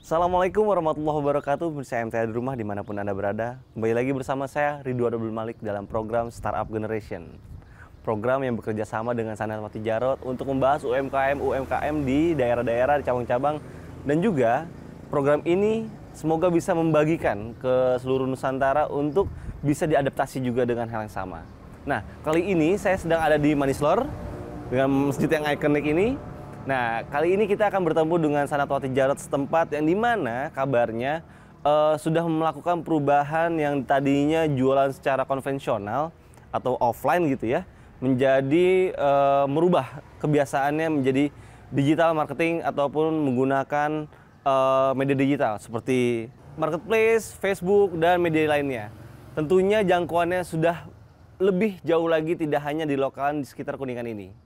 Assalamualaikum warahmatullahi wabarakatuh. Saya MTA di rumah dimanapun Anda berada. Kembali lagi bersama saya Ridwan Abdul Malik dalam program Startup Generation. Program yang bekerja sama dengan Sanatwati Jarot untuk membahas UMKM di daerah-daerah, di cabang-cabang. Dan juga program ini semoga bisa membagikan ke seluruh Nusantara untuk bisa diadaptasi juga dengan hal yang sama. Nah, kali ini saya sedang ada di Manislor dengan masjid yang ikonik ini. Nah, kali ini kita akan bertemu dengan Sanatwati Jarot setempat yang dimana kabarnya sudah melakukan perubahan yang tadinya jualan secara konvensional atau offline gitu ya, menjadi merubah kebiasaannya menjadi digital marketing ataupun menggunakan media digital seperti marketplace, Facebook, dan media lainnya. Tentunya jangkauannya sudah lebih jauh lagi, tidak hanya di lokalan di sekitar Kuningan ini.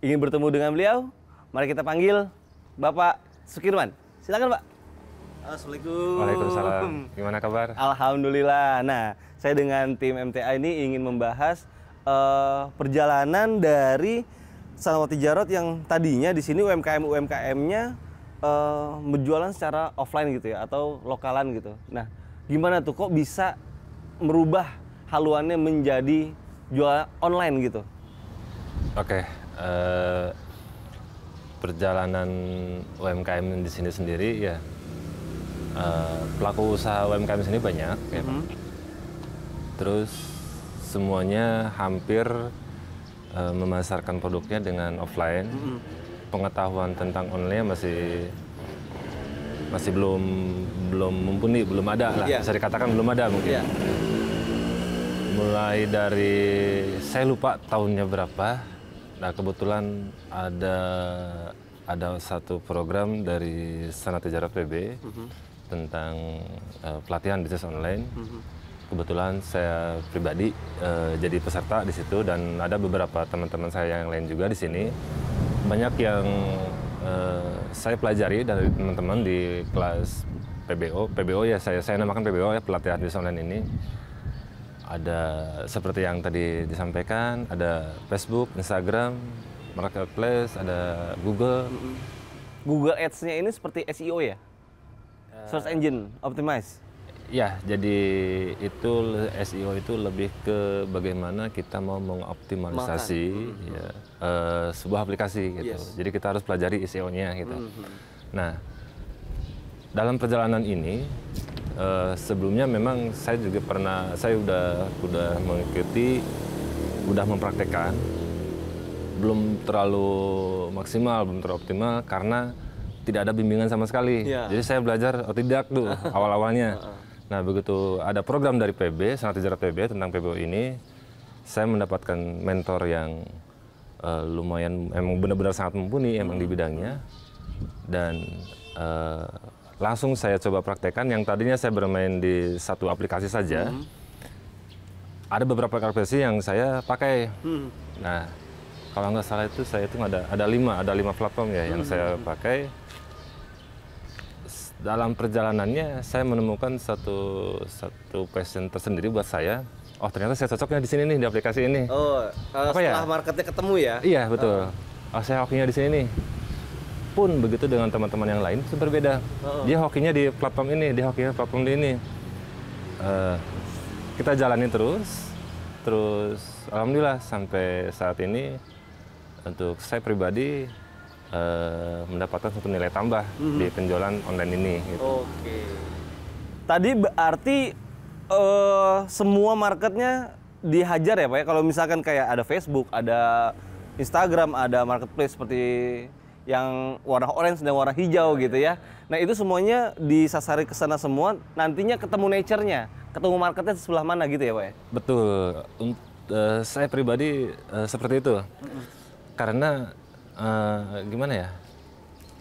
Ingin bertemu dengan beliau? Mari kita panggil Bapak Sukirman. Silakan, Pak. Assalamualaikum. Waalaikumsalam. Gimana kabar? Alhamdulillah. Nah, saya dengan tim MTA ini ingin membahas perjalanan dari Sanatwati Jarot yang tadinya di sini UMKM-nya berjualan secara offline gitu ya, atau lokalan gitu. Nah, gimana tuh kok bisa merubah haluannya menjadi jual online gitu? Oke. Perjalanan UMKM di sini sendiri ya, pelaku usaha UMKM di sini banyak ya, Pak. Terus semuanya hampir memasarkan produknya dengan offline. Pengetahuan tentang online masih belum mumpuni, belum ada lah. Bisa dikatakan belum ada mungkin. Mulai dari saya lupa tahunnya berapa. Nah, kebetulan ada satu program dari Sanatwati Jarot PB tentang pelatihan bisnis online. Kebetulan saya pribadi jadi peserta di situ, dan ada beberapa teman-teman saya yang lain juga di sini. Banyak yang saya pelajari dari teman-teman di kelas PBO ya, saya namakan PBO ya, pelatihan bisnis online ini. Ada seperti yang tadi disampaikan, ada Facebook, Instagram, Marketplace, ada Google. Google Ads-nya ini seperti SEO ya? Search Engine Optimize? Ya, jadi itu SEO itu lebih ke bagaimana kita mau mengoptimalisasi ya, sebuah aplikasi gitu. Jadi kita harus pelajari SEO-nya gitu. Nah, dalam perjalanan ini, sebelumnya memang saya juga saya udah mengikuti, udah mempraktekkan, belum terlalu maksimal, belum terlalu optimal karena tidak ada bimbingan sama sekali. Jadi saya belajar otodidak tuh awal-awalnya. Nah, begitu ada program dari PB, Sanatwati Jarot PB tentang PBO ini, saya mendapatkan mentor yang lumayan, emang benar-benar sangat mumpuni emang di bidangnya, dan langsung saya coba praktekkan. Yang tadinya saya bermain di satu aplikasi saja, ada beberapa aplikasi yang saya pakai. Nah, kalau nggak salah itu saya hitung ada lima platform ya yang saya pakai. Dalam perjalanannya saya menemukan satu passion tersendiri buat saya. Oh, ternyata saya cocoknya di sini nih, di aplikasi ini. Oh, setelah marketnya ketemu ya? Iya, betul. Oh, saya hokinya di sini nih. Pun begitu dengan teman-teman yang lain itu berbeda. Dia hokinya di platform ini, dia hokinya platform ini. Kita jalani terus alhamdulillah sampai saat ini untuk saya pribadi mendapatkan satu nilai tambah di penjualan online ini gitu. Oke. Tadi berarti semua marketnya dihajar ya Pak ya? Kalau misalkan kayak ada Facebook, ada Instagram, ada marketplace seperti yang warna orange dan warna hijau gitu ya. Nah, itu semuanya disasari ke sana semua, nantinya ketemu nature-nya, ketemu marketnya di sebelah mana gitu ya Pak ya? Betul. Saya pribadi seperti itu. Karena gimana ya?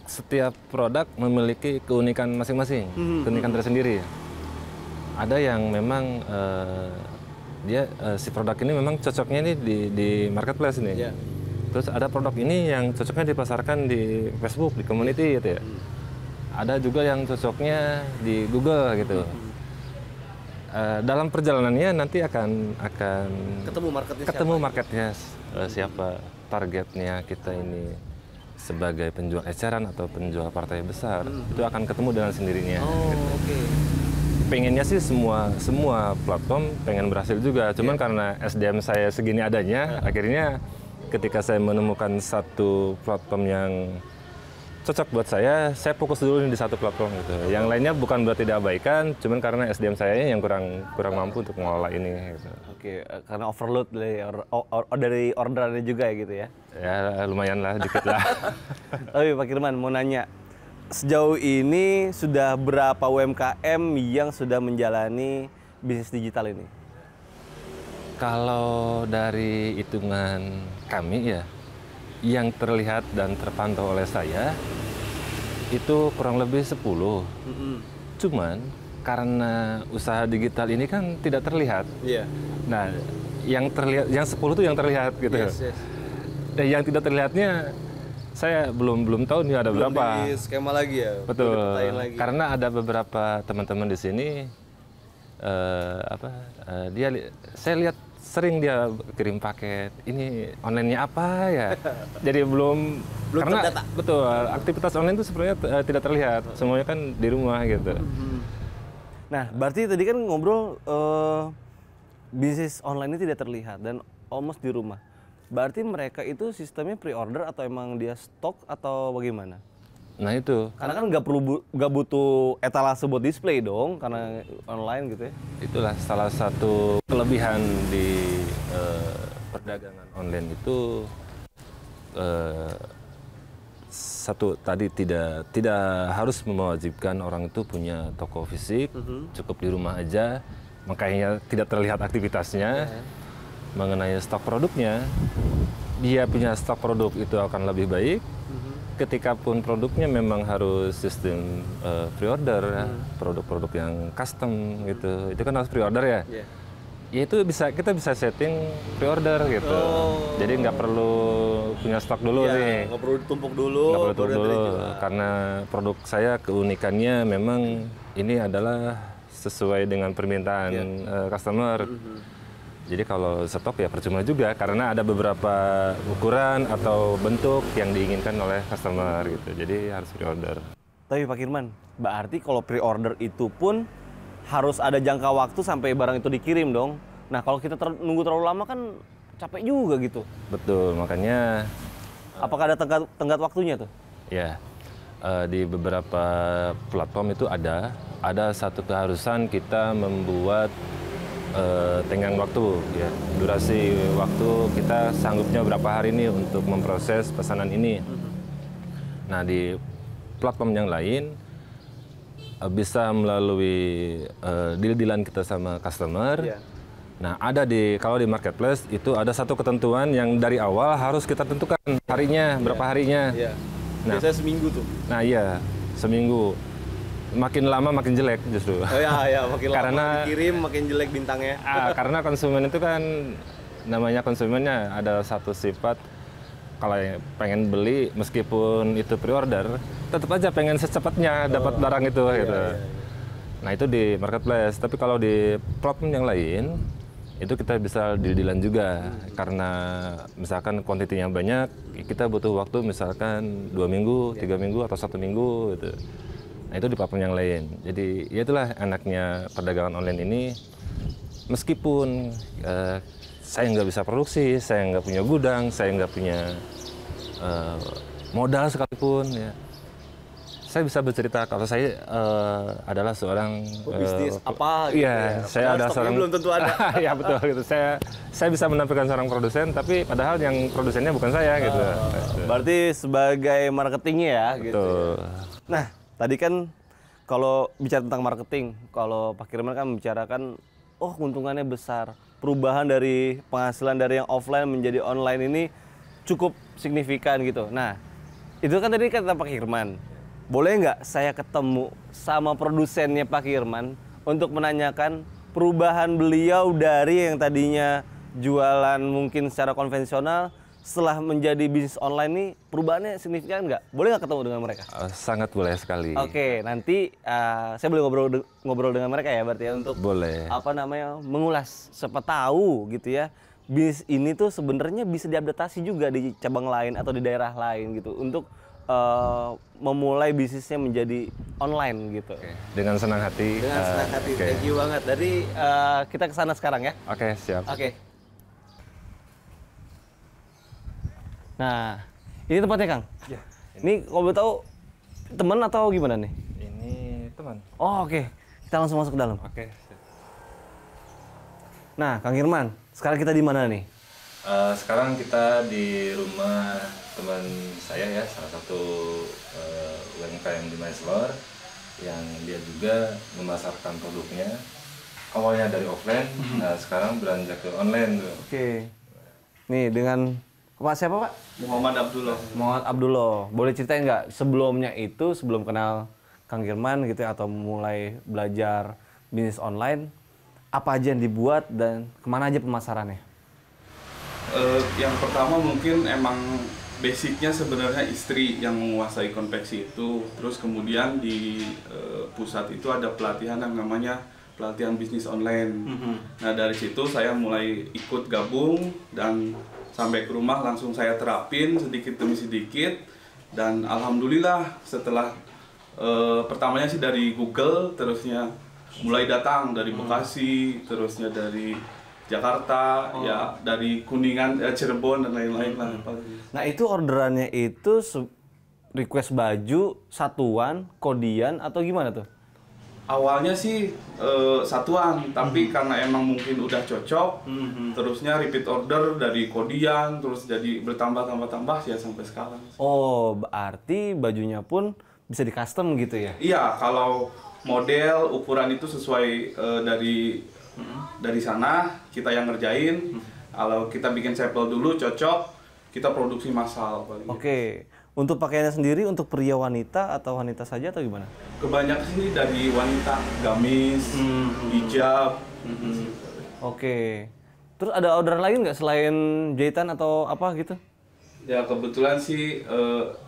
Setiap produk memiliki keunikan masing-masing, keunikan tersendiri. Ada yang memang si produk ini memang cocoknya ini di marketplace ini. Terus ada produk ini yang cocoknya dipasarkan di Facebook, di community gitu ya. Ada juga yang cocoknya di Google gitu. Dalam perjalanannya nanti akan ketemu marketnya siapa targetnya kita ini, sebagai penjual eceran atau penjual partai besar, itu akan ketemu dengan sendirinya. Oh, oke. Pengennya sih semua platform pengen berhasil juga, cuman karena SDM saya segini adanya, akhirnya ketika saya menemukan satu platform yang cocok buat saya fokus dulu di satu platform gitu. Yang lainnya bukan berarti diabaikan, cuman karena SDM saya yang kurang mampu untuk mengelola ini. Gitu. Oke, karena overload dari orderannya juga gitu ya? Ya lumayan lah, dikit lah. Tapi Pak Kirman mau nanya, sejauh ini sudah berapa UMKM yang sudah menjalani bisnis digital ini? Kalau dari hitungan kami ya, yang terlihat dan terpantau oleh saya itu kurang lebih 10. Cuman karena usaha digital ini kan tidak terlihat. Iya. Nah, yang terlihat, yang 10 itu yang terlihat gitu. Yes. Dan yang tidak terlihatnya saya belum tahu nih ada berapa. Di skema lagi ya. Betul. Lagi. Karena ada beberapa teman-teman di sini saya lihat sering dia kirim paket. Ini online-nya apa ya? Jadi belum karena terdata. Betul, aktivitas online itu sebenarnya tidak terlihat. Semuanya kan di rumah gitu. Nah, berarti tadi kan ngobrol bisnis online ini tidak terlihat dan almost di rumah. Berarti mereka itu sistemnya pre-order atau emang dia stok atau bagaimana? Nah itu. Karena kan nggak butuh etalase buat display dong, karena online gitu ya. Itulah salah satu kelebihan di perdagangan online itu. Satu tadi tidak harus mewajibkan orang itu punya toko fisik, cukup di rumah aja, makanya tidak terlihat aktivitasnya. Mengenai stok produknya, dia punya stok produk itu akan lebih baik. Ketika pun produknya memang harus sistem pre-order, produk-produk yang custom gitu, itu kan harus pre-order ya. Ya itu kita bisa setting pre-order gitu. Jadi nggak perlu punya stok dulu nih. Nggak perlu ditumpuk dulu. Nggak perlu tumpuk dulu, karena produk saya keunikannya memang ini adalah sesuai dengan permintaan customer. Jadi kalau stok ya percuma juga karena ada beberapa ukuran atau bentuk yang diinginkan oleh customer gitu. Jadi harus pre-order. Tapi Pak Kirman, berarti kalau pre-order itu pun harus ada jangka waktu sampai barang itu dikirim dong. Nah kalau kita nunggu terlalu lama kan capek juga gitu. Betul, makanya. Apakah ada tenggat waktunya tuh? Ya, di beberapa platform itu ada satu keharusan kita membuat tenggang waktu, ya. Durasi waktu kita sanggupnya berapa hari ini untuk memproses pesanan ini. Nah di platform yang lain bisa melalui deal-dealan kita sama customer. Nah kalau di marketplace itu ada satu ketentuan yang dari awal harus kita tentukan harinya, berapa harinya. Nah, biasanya seminggu tuh. Nah iya, seminggu. Makin lama makin jelek justru. Oh ya, makin lama dikirim makin jelek bintangnya. Karena konsumen itu kan namanya konsumennya ada satu sifat, kalau pengen beli meskipun itu pre-order, tetap aja pengen secepatnya dapat barang itu gitu. Nah itu di marketplace, tapi kalau di platform yang lain itu kita bisa deal-dealan juga karena misalkan kuantitinya banyak, kita butuh waktu misalkan 2 minggu, 3 minggu atau 1 minggu gitu. Nah itu di platform yang lain. Jadi ya itulah enaknya perdagangan online ini. Meskipun saya nggak bisa produksi, saya nggak punya gudang, saya nggak punya modal sekalipun, ya. Saya bisa bercerita kalau saya adalah seorang bisnis apa gitu. Iya, saya ada seorang belum tentu ada. Ya betul gitu. Saya bisa menampilkan seorang produsen, tapi padahal yang produsennya bukan saya gitu. Berarti sebagai marketingnya ya. Betul. Gitu. Nah. Tadi kan kalau bicara tentang marketing, kalau Pak Kirman kan membicarakan, keuntungannya besar. Perubahan dari penghasilan dari yang offline menjadi online ini cukup signifikan gitu. Nah, itu kan tadi kata Pak Kirman. Boleh nggak saya ketemu sama produsennya Pak Kirman untuk menanyakan perubahan beliau dari yang tadinya jualan mungkin secara konvensional, setelah menjadi bisnis online nih, perubahannya signifikan nggak? Boleh nggak ketemu dengan mereka? Sangat boleh sekali. Oke, nanti saya boleh ngobrol dengan mereka ya berarti ya untuk boleh. mengulas siapa tahu gitu ya bisnis ini tuh sebenarnya bisa diadaptasi juga di cabang lain atau di daerah lain gitu untuk memulai bisnisnya menjadi online gitu. Oke. Dengan senang hati. Dengan senang hati. Oke. Thank you banget. Jadi kita ke sana sekarang ya. Oke, siap. Oke. Nah, ini tempatnya Kang. Ya, Ini kalau boleh tahu teman atau gimana nih? ini teman. Oh, oke. Kita langsung masuk ke dalam. Oke. Siap. Nah, Kang Hirman, sekarang kita di mana nih? Sekarang kita di rumah teman saya ya, salah satu UMKM di Maisler yang dia juga memasarkan produknya. Awalnya dari offline, nah sekarang beranjak ke online tuh. Oke. Nih dengan Pak siapa Pak? Muhammad Abdullah. Muhammad Abdullah. Boleh ceritain nggak sebelumnya itu sebelum kenal Kang Hirman gitu ya, atau mulai belajar bisnis online, apa aja yang dibuat dan kemana aja pemasarannya? Yang pertama mungkin emang basicnya sebenarnya istri yang menguasai konveksi itu. Terus kemudian di pusat itu ada pelatihan yang namanya pelatihan bisnis online. Nah dari situ saya mulai ikut gabung dan sampai ke rumah langsung saya terapin sedikit demi sedikit. Dan alhamdulillah setelah pertamanya sih dari Google, terusnya mulai datang dari Bekasi, terusnya dari Jakarta, ya dari Kuningan, Cirebon dan lain-lain lah. Nah itu orderannya itu request baju satuan, kodian atau gimana tuh? Awalnya sih satuan, tapi karena emang mungkin udah cocok, terusnya repeat order dari kodian, terus jadi bertambah ya sampai sekarang. Oh, berarti bajunya pun bisa di custom gitu ya? Iya, kalau model ukuran itu sesuai dari sana kita yang ngerjain. Kalau kita bikin sampel dulu cocok, kita produksi massal paling. Oke. Untuk pakaiannya sendiri untuk pria wanita atau wanita saja atau gimana? Kebanyakan sih dari wanita, gamis, hijab. Oke. Terus ada orderan lain nggak selain jahitan atau apa gitu? Ya kebetulan sih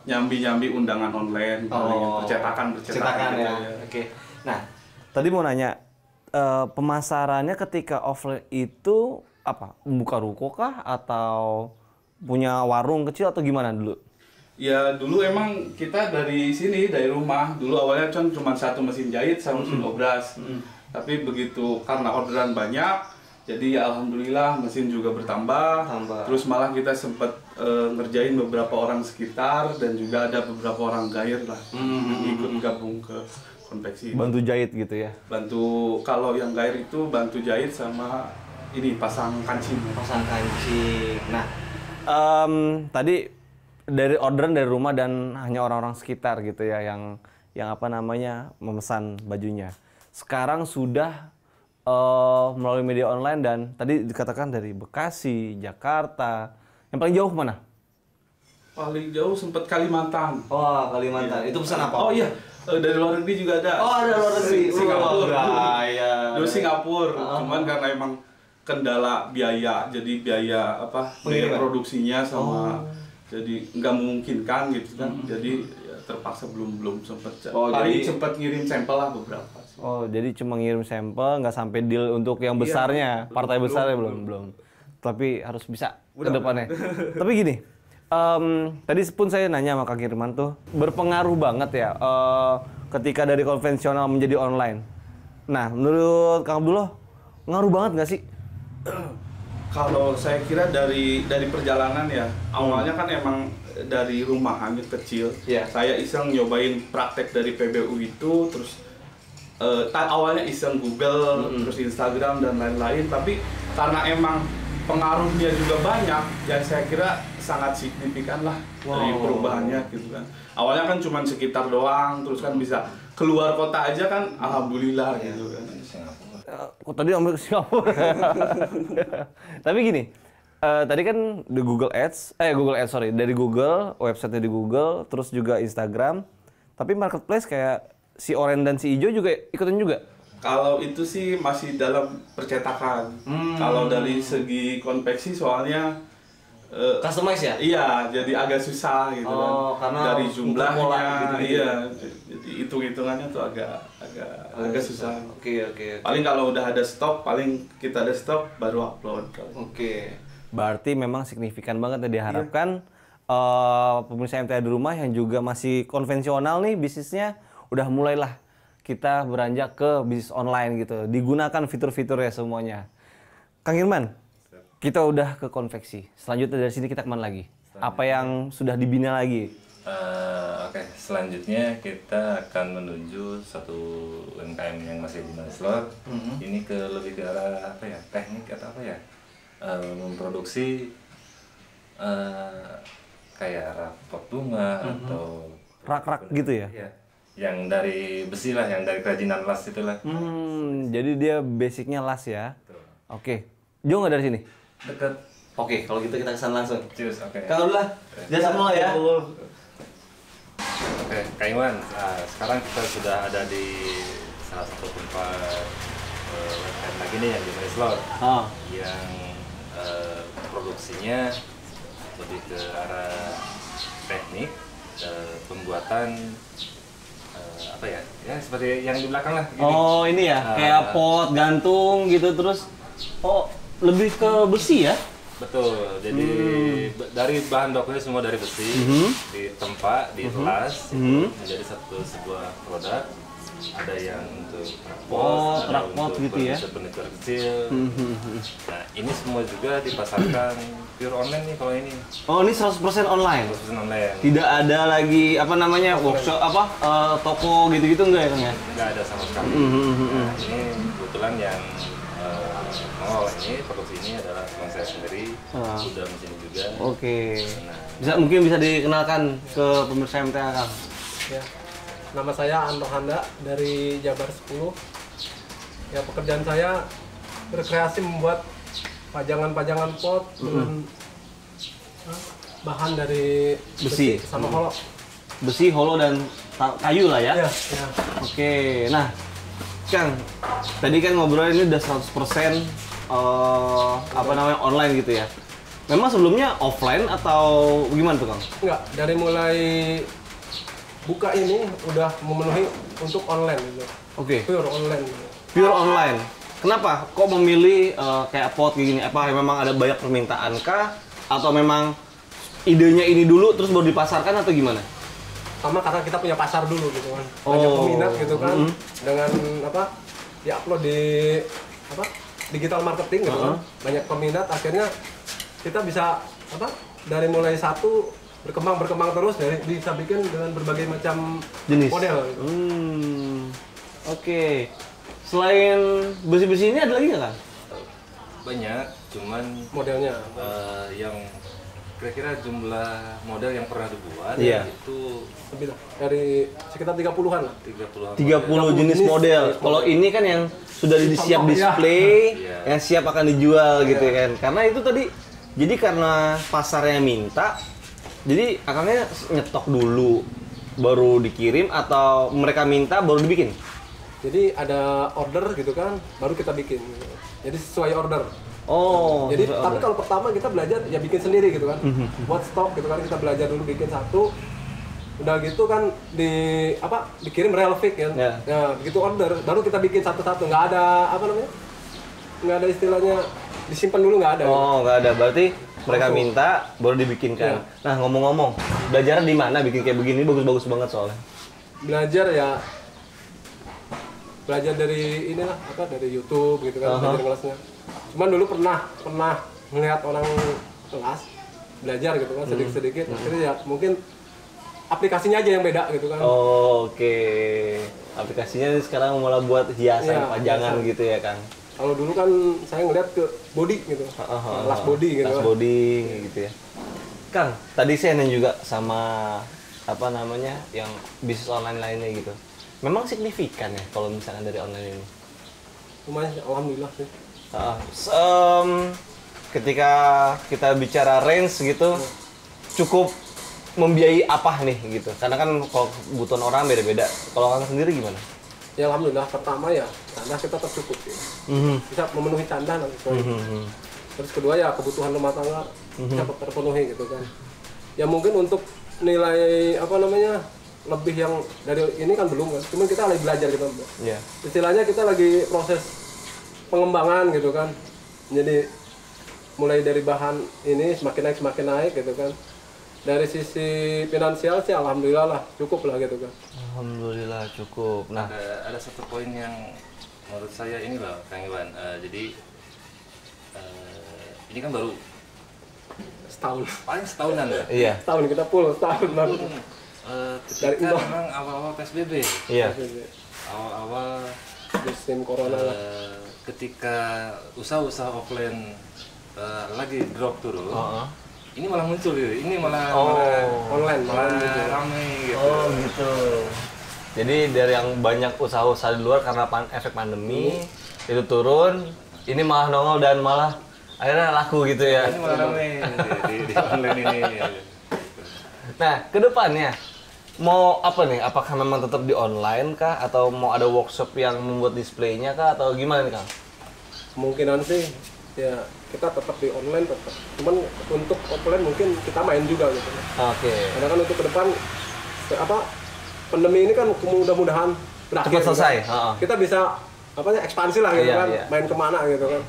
nyambi-nyambi undangan online, percetakan gitu ya. Oke. Nah, tadi mau nanya, pemasarannya ketika offline itu apa? Buka ruko kah atau punya warung kecil atau gimana dulu? Ya dulu emang kita dari sini, dari rumah. Dulu awalnya cuma satu mesin jahit sama mesin obras. Tapi begitu karena orderan banyak, jadi ya alhamdulillah mesin juga bertambah. Terus malah kita sempat ngerjain beberapa orang sekitar dan juga ada beberapa orang gair lah yang ikut gabung ke konveksi. Bantu jahit gitu ya? Bantu, kalau yang gair itu bantu jahit sama ini pasang kancing. Pasang kancing. Nah, tadi dari orderan dari rumah dan hanya orang-orang sekitar gitu ya yang apa namanya memesan bajunya. Sekarang sudah melalui media online dan tadi dikatakan dari Bekasi, Jakarta. Yang paling jauh mana? Paling jauh sempat Kalimantan. Oh, Kalimantan. Itu pesan apa? Oh iya, dari luar negeri juga ada. Oh, ada luar negeri. Singapura. Iya. Dulu Singapura, cuman karena emang kendala biaya, jadi biaya biaya produksinya sama jadi nggak memungkinkan gitu kan. Jadi ya, terpaksa belum sempat. Paling sempat ngirim sampel lah beberapa sih. Oh, jadi cuma ngirim sampel, nggak sampai deal untuk yang besarnya, partai besarnya belum. Tapi harus bisa ke depannya. Tapi gini, tadi pun saya nanya sama Kang Hirman tuh, berpengaruh banget ya ketika dari konvensional menjadi online. Nah, menurut Kang Abdullah, ngaruh banget nggak sih? Kalau saya kira dari perjalanan ya, awalnya kan emang dari rumahan kecil. Saya iseng nyobain praktek dari PBU itu, terus awalnya iseng Google, terus Instagram dan lain-lain. Tapi karena emang pengaruhnya juga banyak, yang saya kira sangat signifikan lah dari perubahannya gitu kan. Awalnya kan cuma sekitar doang, terus kan bisa keluar kota aja kan, alhamdulillah gitu kan. Tadi ambil ke Singapura. Tapi gini, tadi kan di dari Google, websitenya di Google, terus juga Instagram. Tapi marketplace kayak si oranye dan si hijau juga ikutin juga? Kalau itu sih masih dalam percetakan. Kalau dari segi konveksi soalnya Customize ya? Iya, jadi agak susah gitu kan. Karena dari jumlahnya, gitu. iya. Jadi hitung-hitungannya tuh agak susah. Oke. Paling kalau udah ada stok, paling kita ada stok baru upload. Oke. Berarti memang signifikan banget ya diharapkan pemirsa MTA di rumah yang juga masih konvensional nih bisnisnya udah mulailah kita beranjak ke bisnis online gitu. Digunakan fitur-fiturnya semuanya. Kang Irman, kita udah ke konveksi. Selanjutnya dari sini kita kemana lagi? Apa yang sudah dibina lagi? Oke, selanjutnya kita akan menuju satu UMKM yang masih di Maslor. Ini lebih ke arah apa ya? Teknik atau apa ya? Memproduksi kayak rak pot bunga atau rak-rak gitu ya? Iya. Yang dari besi lah, yang dari kerajinan las itulah. Jadi dia basicnya las ya? Oke. Jauh nggak dari sini? Dekat. Oke, kalau gitu kita kesana langsung. Cus, oke. Kang Abdullah, jasa semua ya? Oke, Kak Iwan, sekarang kita sudah ada di salah satu tempat website lagi nih yang di Maslor. Yang produksinya lebih ke arah teknik pembuatan apa ya? Ya seperti yang di belakang lah. Gini. Oh ini ya, kayak pot gantung gitu terus. Oh lebih ke besi ya? Betul. Jadi dari bahan bakunya semua dari besi, ditempa, dilas, menjadi sebuah produk. Ada yang untuk pot, ada pot untuk gitu ya? furniture kecil. Nah ini semua juga dipasarkan pure online nih kalau ini. Oh ini 100% online? 100% online. Tidak ada lagi apa namanya workshop toko gitu-gitu enggak ya Kang ya? Nggak ada sama sekali. Nah, ini kebetulan yang mengelola ini, produksi ini adalah teman saya sendiri, sudah di sini juga. Oke. Nah, Mungkin bisa dikenalkan ke pemirsa MTA Kang. Ya. Nama saya Anto Handa dari Jabar 10. Ya, pekerjaan saya berkreasi membuat pajangan-pajangan pot dengan bahan dari Besi. sama holo. Besi, holo dan kayu lah ya? Ya, ya. Oke, nah Kang, tadi kan ngobrol ini udah 100% apa namanya online gitu ya. Memang sebelumnya offline atau gimana tuh Kang? Enggak, dari mulai buka ini udah memenuhi untuk online gitu. Oke. Pure online. Pure online. Kenapa? Kok memilih kayak pot kayak gini? Apa memang ada banyak permintaan kah? Atau memang idenya ini dulu terus baru dipasarkan atau gimana? Sama karena kita punya pasar dulu gitu kan. Banyak peminat gitu kan. Dengan apa? Di-upload di apa? Digital marketing gitu kan. Banyak peminat akhirnya kita bisa apa? Dari mulai satu berkembang terus dari bisa bikin dengan berbagai macam Jenis model gitu. Oke. Selain besi-besi ini ada lagi nggak Kang? banyak, cuman Modelnya yang kira-kira jumlah model yang pernah dibuat itu lebih lah, dari sekitar 30-an lah. 30 30 jenis model. Kalau ini kan yang sudah siap display, yang siap akan dijual gitu kan. Karena itu tadi, jadi karena pasarnya minta, jadi akangnya nyetok dulu, baru dikirim atau mereka minta baru dibikin? Jadi ada order gitu kan, baru kita bikin. Jadi sesuai order. Oh. Jadi tapi kalau pertama kita belajar ya bikin sendiri gitu kan. Buat stok gitu kan kita belajar dulu bikin satu. Udah gitu kan dikirim real fix kan. Nah, begitu order baru kita bikin satu-satu. Nggak ada apa namanya? Nggak ada istilahnya disimpan dulu nggak ada. Oh, nggak ada. Berarti mereka minta baru dibikinkan. Nah, ngomong-ngomong, belajar di mana bikin kayak begini bagus-bagus banget soalnya. Belajar dari inilah dari YouTube gitu kan, belajar kelasnya. Cuman dulu pernah melihat orang kelas belajar gitu kan sedikit-sedikit. Akhirnya ya mungkin aplikasinya aja yang beda gitu kan. Oh, oke. Aplikasinya sekarang malah buat hiasan pajangan gitu ya, Kang. Kalau dulu kan saya ngeliat ke body gitu. Las body gitu. Las body gitu ya. Kang, tadi saya nanya juga sama apa namanya yang bisnis online lainnya gitu. Memang signifikan ya kalau misalnya dari online ini? Lumayan, alhamdulillah sih. Ketika kita bicara range gitu, cukup membiayai apa nih gitu? Karena kan kalau kebutuhan orang beda-beda. Kalau Kang sendiri gimana? Ya alhamdulillah, pertama ya canda kita tercukupi. Bisa memenuhi canda nanti. Terus kedua ya kebutuhan rumah tangga bisa terpenuhi gitu kan. Ya mungkin untuk nilai lebih yang dari ini kan belum kan, cuman kita lagi belajar gitu. Istilahnya kita lagi proses pengembangan gitu kan. Jadi mulai dari bahan ini semakin naik gitu kan. Dari sisi finansial sih alhamdulillah lah, cukup lah gitu kan. Alhamdulillah cukup. Nah, Ada satu poin yang menurut saya ini loh Kang Iwan. Jadi ini kan baru Setahun. paling setahunan ya. iya. Setahun kita full, setahun baru. Dari Ketika nol. memang awal-awal PSBB, Iya. awal-awal Musim corona lah. ketika usaha-usaha offline lagi drop turun, Heeh. ini malah muncul gitu. Ini malah Online, malah gitu. ramai gitu. Oh gitu. Jadi dari yang banyak usaha-usaha di luar karena efek pandemi itu turun, ini malah nongol dan malah akhirnya laku gitu ya. Ini malah ramai di online ini. Nah, kedepannya mau apa nih? Apakah memang tetap di online kah? Atau mau ada workshop yang membuat displaynya kah? Atau gimana nih Kang? Kemungkinan sih ya kita tetap di online tetap. Cuman untuk offline mungkin kita main juga gitu. Oke. Karena kan untuk ke depan pandemi ini kan mudah-mudahan berakhir. Cepat selesai. Gitu kan. Kita bisa ekspansi lah gitu Iya, kan. iya. Main kemana gitu kan.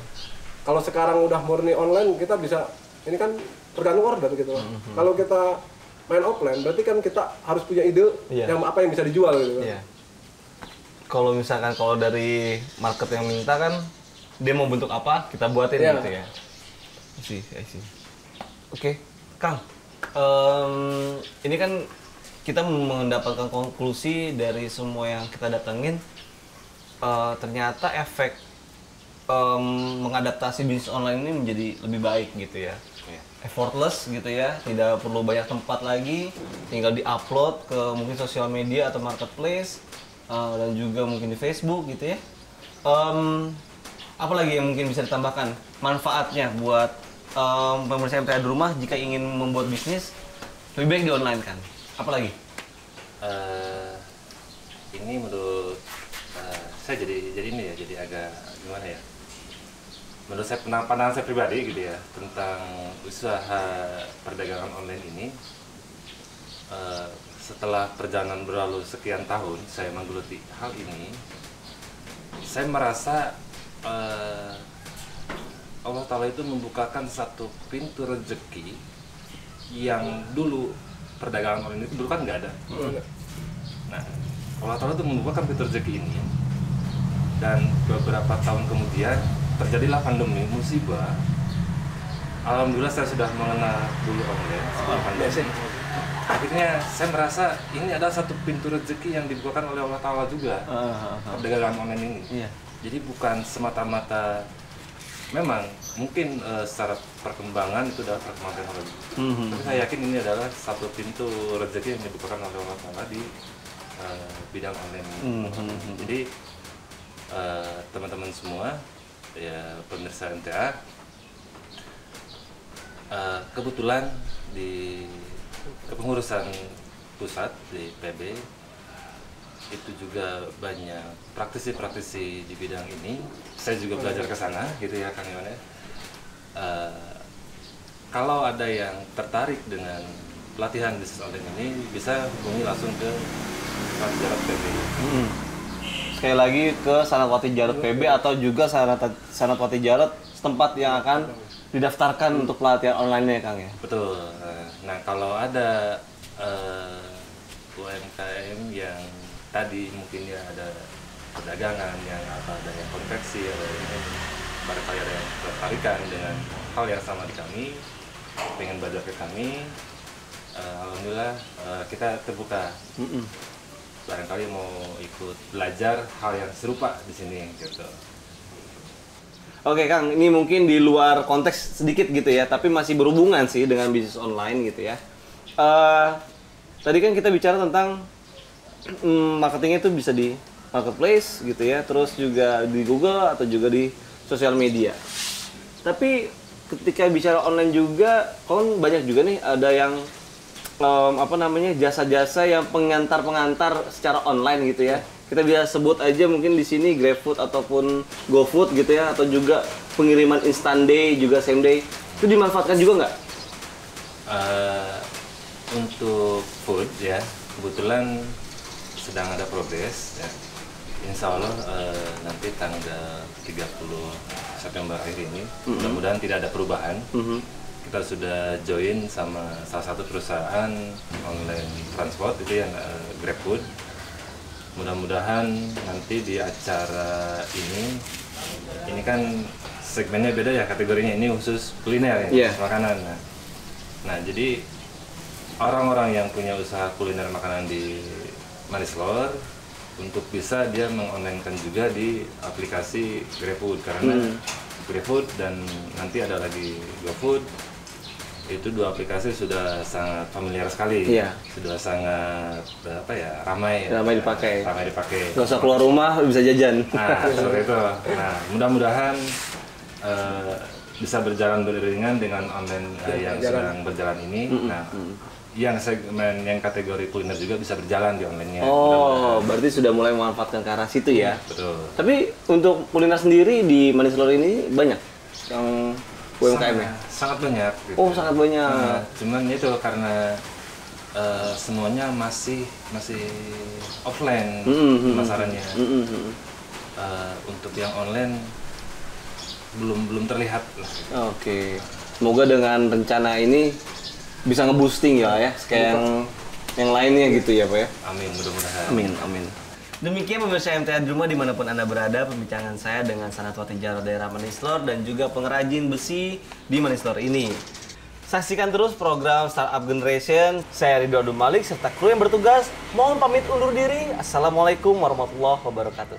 Kalau sekarang udah murni online kita bisa ini kan tergantung order gitu kan. Kalau kita main offline berarti kan kita harus punya ide Iya. yang apa yang bisa dijual gitu kan. Iya. Kalau misalkan dari market yang minta kan dia mau bentuk apa kita buatin Iya. gitu ya. I see. Oke, Kang. Ini kan kita mendapatkan konklusi dari semua yang kita datengin. Ternyata efek mengadaptasi bisnis online ini menjadi lebih baik gitu ya. Effortless gitu ya, tidak perlu banyak tempat lagi, tinggal di-upload ke mungkin sosial media atau marketplace dan juga mungkin di Facebook gitu ya. Apa lagi yang mungkin bisa ditambahkan manfaatnya buat pemirsa MTA di rumah jika ingin membuat bisnis lebih baik di online kan? Apa lagi? Ini menurut saya jadi ini ya, jadi agak gimana ya? Menurut saya pandangan saya pribadi gitu ya tentang usaha perdagangan online ini, setelah perjalanan berlalu sekian tahun saya menggeluti hal ini, saya merasa Allah Ta'ala itu membukakan satu pintu rezeki yang dulu perdagangan online itu dulu kan nggak ada. Nah, Allah Ta'ala itu membukakan pintu rezeki ini, dan beberapa tahun kemudian terjadilah pandemi, musibah. Alhamdulillah saya sudah mengenal dulu online sebelum pandemi. Akhirnya saya merasa ini adalah satu pintu rezeki yang dibukakan oleh Allah Ta'ala juga, perdagangan online ini. Iya. Jadi bukan semata-mata, memang mungkin secara perkembangan itu adalah perkembangan teknologi. Tapi saya yakin ini adalah satu pintu rezeki yang dibukakan oleh Allah Ta'ala di bidang online ini. Jadi teman-teman semua, ya pemirsa MTA, kebetulan di kepengurusan pusat di PB itu juga banyak praktisi-praktisi di bidang ini. Saya juga belajar ke sana gitu ya Kang Iwan ya. Kalau ada yang tertarik dengan pelatihan bisnis online ini, bisa hubungi langsung ke Sanat Jarot PB. Sekali lagi ke Sanatwati Jarot PB atau juga Sanatwati Jarot setempat yang akan didaftarkan untuk pelatihan online-nya Kang ya. Betul. Nah, kalau ada UMKM yang tadi mungkin ya ada perdagangan yang ada yang konveksi, ada yang barangkali ada yang tertarikan dengan hal yang sama di kami, pengen belajar ke kami, alhamdulillah kita terbuka. Barangkali mau ikut belajar hal yang serupa di sini gitu. Oke Kang, ini mungkin di luar konteks sedikit gitu ya, tapi masih berhubungan sih dengan bisnis online gitu ya. Tadi kan kita bicara tentang marketingnya itu bisa di marketplace gitu ya, terus juga di Google atau juga di sosial media. Tapi ketika bicara online juga, kan banyak juga nih ada yang jasa-jasa yang pengantar secara online gitu ya. Kita bisa sebut aja mungkin di sini GrabFood ataupun GoFood gitu ya, atau juga pengiriman instant day juga same day. Itu dimanfaatkan juga nggak? Untuk food ya, kebetulan sedang ada progres ya. Insya Allah nanti tanggal 31 September akhir ini. Mudah-mudahan tidak ada perubahan. Kita sudah join sama salah satu perusahaan online transport itu yang GrabFood. Mudah-mudahan nanti di acara ini kan segmennya beda ya kategorinya, ini khusus kuliner ya, makanan. Nah, jadi orang-orang yang punya usaha kuliner makanan di Manislor untuk bisa dia mengonlinekan juga di aplikasi GrabFood, karena GrabFood dan nanti ada lagi GoFood, itu dua aplikasi sudah sangat familiar sekali, sudah sangat ramai dipakai. Nggak usah keluar rumah bisa jajan. Nah, seperti itu. Nah, mudah-mudahan bisa berjalan beriringan dengan online yang sedang berjalan ini. Nah, yang segmen yang kategori kuliner juga bisa berjalan di online-nya. Oh, berarti sudah mulai memanfaatkan ke arah situ ya? Betul. Tapi untuk kuliner sendiri di Manislor ini banyak yang UMKM-nya? Sangat banyak. Gitu. Oh, sangat banyak. Nah, cuman itu karena semuanya masih offline pemasarannya. Untuk yang online belum terlihat lah. Oke. Semoga dengan rencana ini bisa nge-boosting ya, kayak yang lainnya gitu ya Pak ya. Amin, mudah-mudahan. Amin. Demikian pemirsa MTA di rumah dimanapun Anda berada, pembicaraan saya dengan Sanatwati Jarot daerah Manislor dan juga pengrajin besi di Manislor ini. Saksikan terus program Startup Generation. Saya Ridho Abdul Malik serta kru yang bertugas. Mohon pamit undur diri. Assalamualaikum warahmatullahi wabarakatuh.